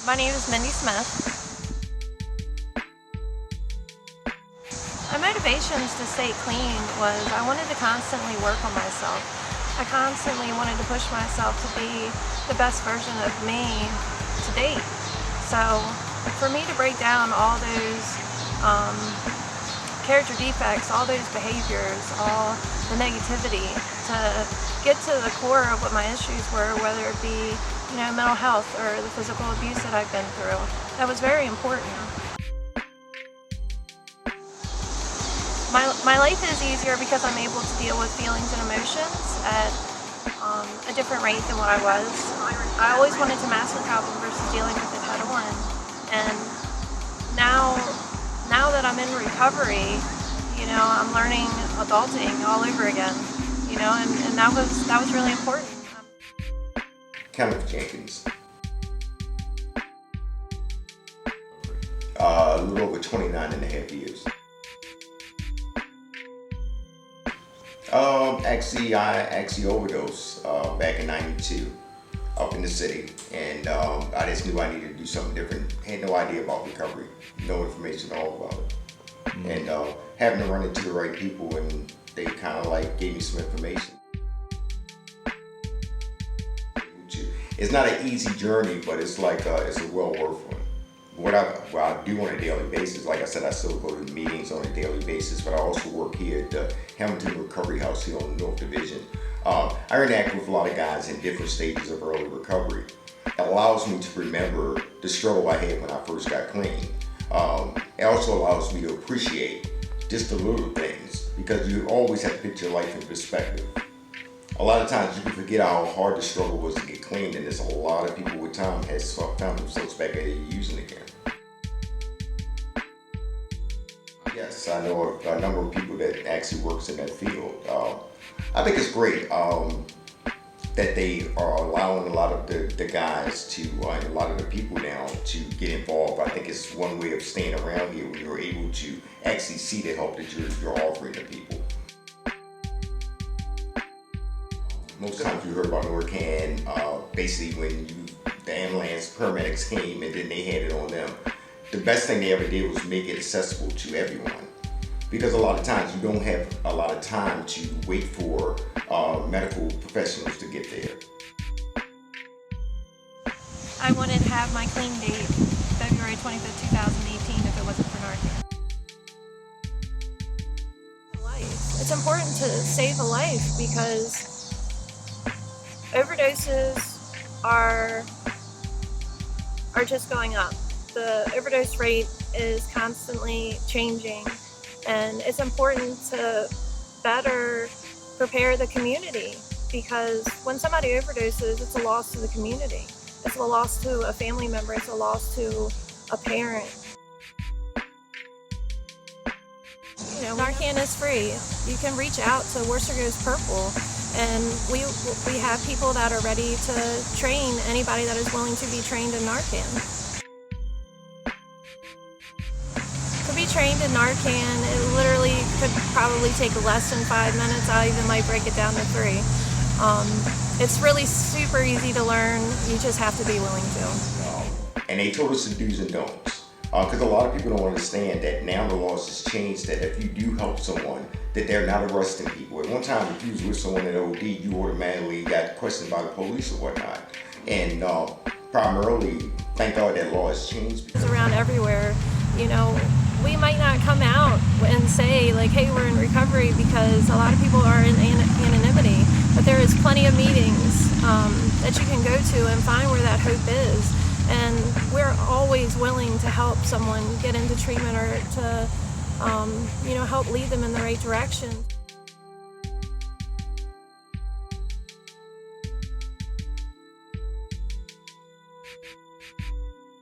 My name is Mindy Smith. My motivations to stay clean was I wanted to constantly work on myself. I constantly wanted to push myself to be the best version of me to date. So for me to break down all those character defects, all those behaviors, all the negativity, to get to the core of what my issues were, whether it be mental health or the physical abuse that I've been through, that was very important. My life is easier because I'm able to deal with feelings and emotions at a different rate than what I was. I always wanted to master a problem versus dealing with it head on. And now that I'm in recovery, I'm learning adulting all over again, and that was really important. Kenneth Jenkins. A little over 29 and a half years. I overdosed back in '92 up in the city, and I just knew I needed to do something different. Had no idea about recovery, no information at all about it, and having to run into the right people, and they kind of like gave me some information. It's not an easy journey, but it's like it's a well worth one. What I do on a daily basis, like I said, I still go to meetings on a daily basis, but I also work here at the Hamilton Recovery House here on the North Division. I interact with a lot of guys in different stages of early recovery. It allows me to remember the struggle I had when I first got clean. It also allows me to appreciate just the little things, because you always have to put your life in perspective. A lot of times you can forget how hard the struggle was to get clean, and there's a lot of people with time has found themselves back at it using again. Yes, I know a number of people that actually works in that field. I think it's great that they are allowing a lot of the guys to, and a lot of the people now to get involved. I think it's one way of staying around here when you're able to actually see the help that you're offering to people. Most times you heard about Norcan, basically when the ambulance paramedics came and then they had it on them. The best thing they ever did was make it accessible to everyone. Because a lot of times you don't have a lot of time to wait for medical professionals to get there. I wanted to have my clean date February 25th, 2018 if it wasn't for Narcan. It's important to save a life because overdoses are just going up. The overdose rate is constantly changing, and it's important to better prepare the community, because when somebody overdoses, it's a loss to the community. It's a loss to a family member. It's a loss to a parent. Narcan is free. You can reach out to Worcester Goes Purple, and we have people that are ready to train anybody that is willing to be trained in Narcan. To be trained in Narcan, it literally could probably take less than 5 minutes. I even might break it down to 3. It's really super easy to learn. You just have to be willing to. And they told us the do's and don'ts. Because a lot of people don't understand that now the laws has changed, that if you do help someone, that they're not arresting people. At one time, if you was with someone at OD, you automatically got questioned by the police or whatnot. And primarily, thank God that law has changed. It's around everywhere. We might not come out and say, like, hey, we're in recovery, because a lot of people are in anonymity. But there is plenty of meetings that you can go to and find where that hope is. And we're always willing to help someone get into treatment or to, help lead them in the right direction.